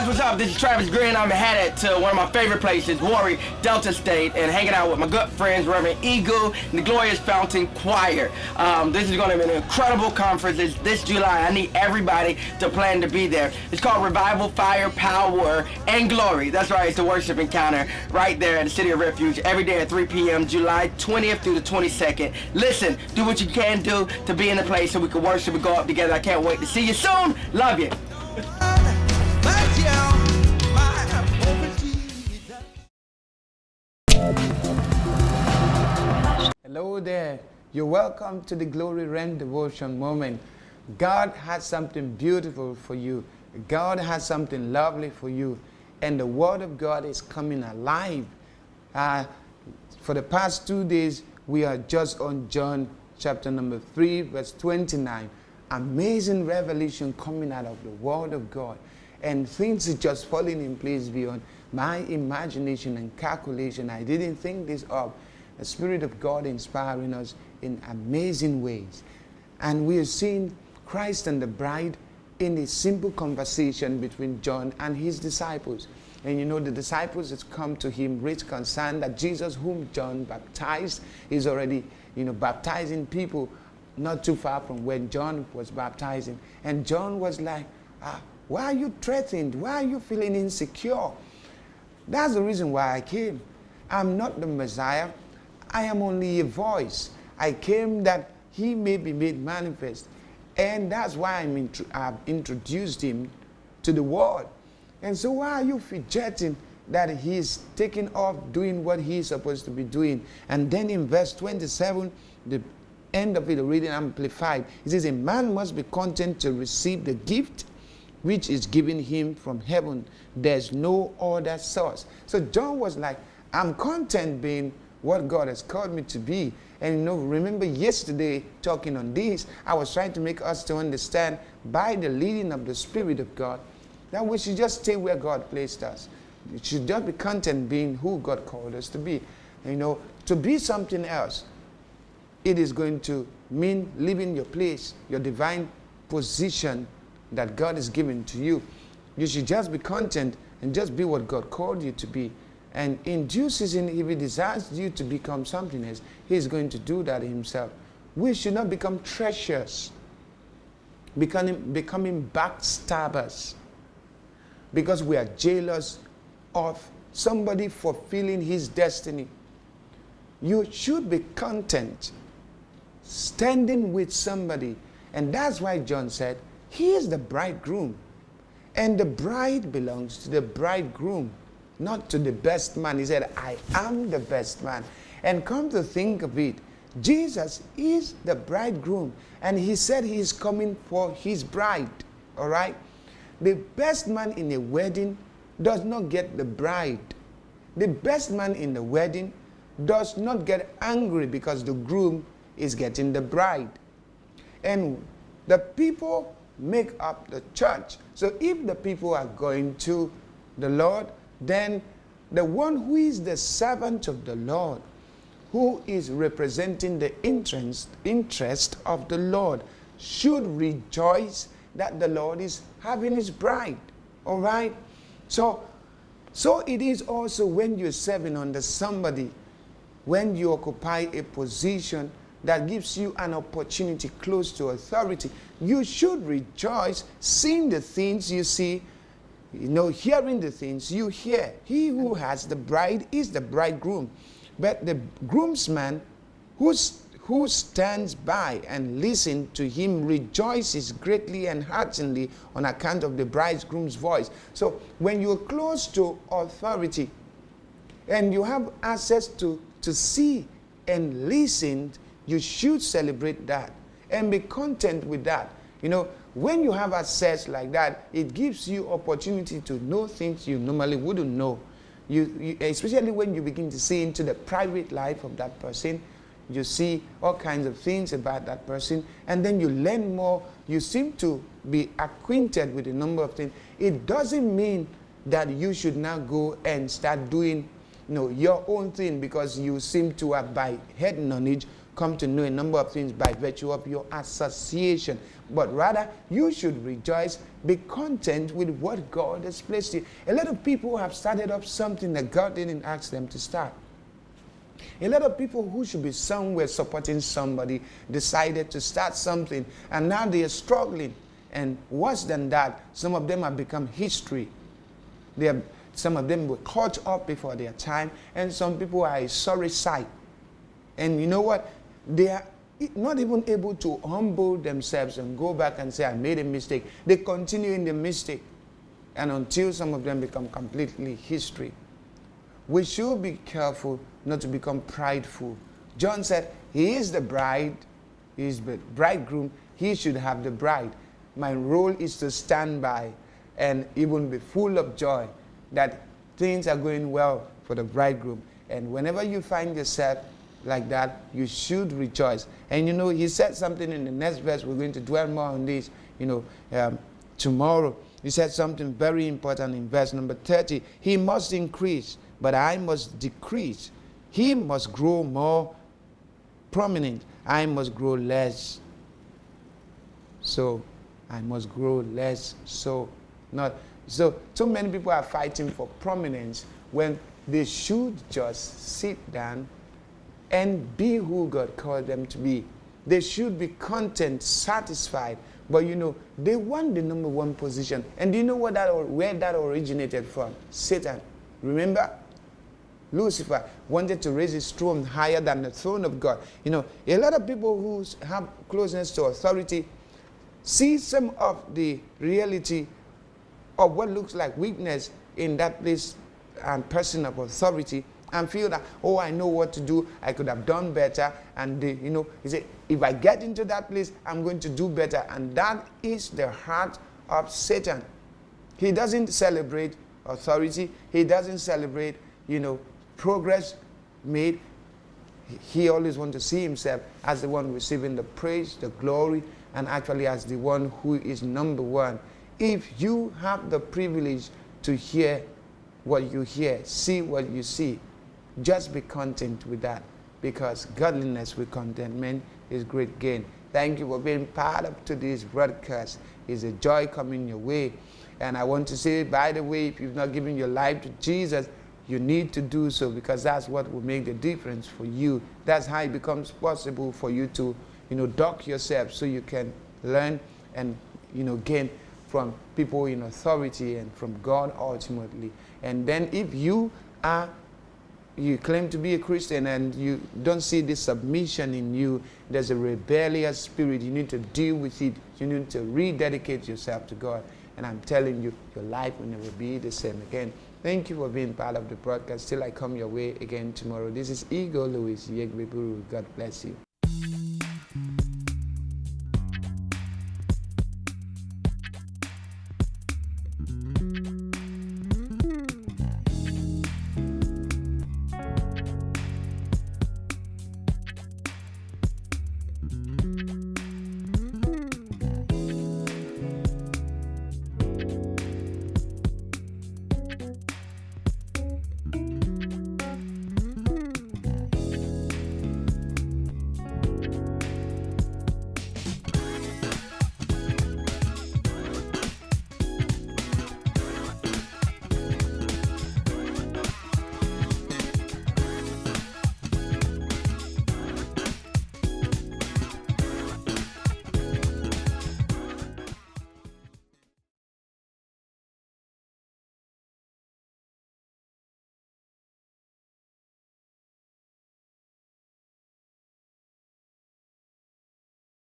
guys, what's up? This is Travis Green. I'm headed to one of my favorite places, Warwick, Delta State, and hanging out with my good friends, Reverend Igho and the Glorious Fountain Choir. This is going to be an incredible conference this July. I need everybody to plan to be there. It's called Revival, Fire, Power, and Glory. That's right, it's a worship encounter right there at the City of Refuge every day at 3 p.m., July 20th through the 22nd. Listen, do what you can do to be in the place so we can worship and go up together. I can't wait to see you soon. Love you. Hello there. You're welcome to the Glory Realm Devotion moment. God has something beautiful for you. God has something lovely for you. And the Word of God is coming alive. For the past 2 days, we are just on John chapter number 3, verse 29. Amazing revelation coming out of the Word of God. And things are just falling in place beyond my imagination and calculation. I didn't think this up. The Spirit of God inspiring us in amazing ways. And we are seeing Christ and the bride in a simple conversation between John and his disciples. And you know, the disciples have come to him with concern that Jesus, whom John baptized, is already, baptizing people not too far from when John was baptizing. And John was like, why are you threatened? Why are you feeling insecure? That's the reason why I came. I'm not the Messiah. I am only a voice. I came that he may be made manifest. And that's why I've introduced him to the world. And so why are you fidgeting that he's taking off doing what he's supposed to be doing? And then in verse 27, the end of it, reading Amplified, it says, a man must be content to receive the gift which is given him from heaven. There's no other source. So John was like, I'm content being what God has called me to be. And remember yesterday talking on this, I was trying to make us to understand by the leading of the Spirit of God that we should just stay where God placed us. We should just be content being who God called us to be. To be something else, it is going to mean leaving your place, your divine position that God has given to you. You should just be content and just be what God called you to be. And in due season, if he desires you to become something else, he's going to do that himself. We should not become treasures, becoming backstabbers, because we are jealous of somebody fulfilling his destiny. You should be content standing with somebody. And that's why John said, he is the bridegroom. And the bride belongs to the bridegroom, not to the best man. He said, I am the best man. And come to think of it, Jesus is the bridegroom. And he said he is coming for his bride. All right? The best man in a wedding does not get the bride. The best man in the wedding does not get angry because the groom is getting the bride. And the people make up the church. So if the people are going to the Lord, then the one who is the servant of the Lord, who is representing the interest of the Lord, should rejoice that the Lord is having his bride. All right? So it is also when you're serving under somebody, when you occupy a position that gives you an opportunity close to authority, you should rejoice seeing the things you see, hearing the things you hear. He who has the bride is the bridegroom. But the groomsman who stands by and listens to him rejoices greatly and heartily on account of the bridegroom's voice. So when you're close to authority and you have access to see and listen, you should celebrate that and be content with that. When you have access like that, it gives you opportunity to know things you normally wouldn't know. You especially when you begin to see into the private life of that person, you see all kinds of things about that person, and then you learn more. You seem to be acquainted with a number of things. It doesn't mean that you should now go and start doing your own thing because you seem to have by head knowledge come to know a number of things by virtue of your association. But rather, you should rejoice, be content with what God has placed you. A lot of people have started up something that God didn't ask them to start. A lot of people who should be somewhere supporting somebody decided to start something, and now they are struggling. And worse than that, some of them have become history. Some of them were caught up before their time, and some people are a sorry sight. And you know what? They are not even able to humble themselves and go back and say, I made a mistake. They continue in the mistake, and until some of them become completely history. We should be careful not to become prideful. John said, he is the bride, he is the bridegroom, he should have the bride. My role is to stand by and even be full of joy that things are going well for the bridegroom. And whenever you find yourself like that, you should rejoice. And you know, he said something in the next verse. We're going to dwell more on this, tomorrow. He said something very important in verse number 30. He must increase, but I must decrease. He must grow more prominent. I must grow less. So I must grow less. So many people are fighting for prominence when they should just sit down and be who God called them to be. They should be content, satisfied. But you know, they want the number one position. And do you know where that originated from? Satan. Remember? Lucifer wanted to raise his throne higher than the throne of God. You know, a lot of people who have closeness to authority see some of the reality of what looks like weakness in that place and person of authority, and feel that, oh, I know what to do, I could have done better. And he said, if I get into that place, I'm going to do better. And that is the heart of Satan. He doesn't celebrate authority. He doesn't celebrate, progress made. He always wants to see himself as the one receiving the praise, the glory, and actually as the one who is number one. If you have the privilege to hear what you hear, see what you see, just be content with that, because godliness with contentment is great gain. Thank you for being part of today's broadcast. It's a joy coming your way. And I want to say, by the way, if you've not given your life to Jesus, you need to do so, because that's what will make the difference for you. That's how it becomes possible for you to, dock yourself so you can learn and, gain from people in authority and from God ultimately. And then if you claim to be a Christian and you don't see this submission in you, there's a rebellious spirit. You need to deal with it. You need to rededicate yourself to God. And I'm telling you, your life will never be the same again. Thank you for being part of the broadcast. Till I come your way again tomorrow. This is Igho Yegbeburu. God bless you.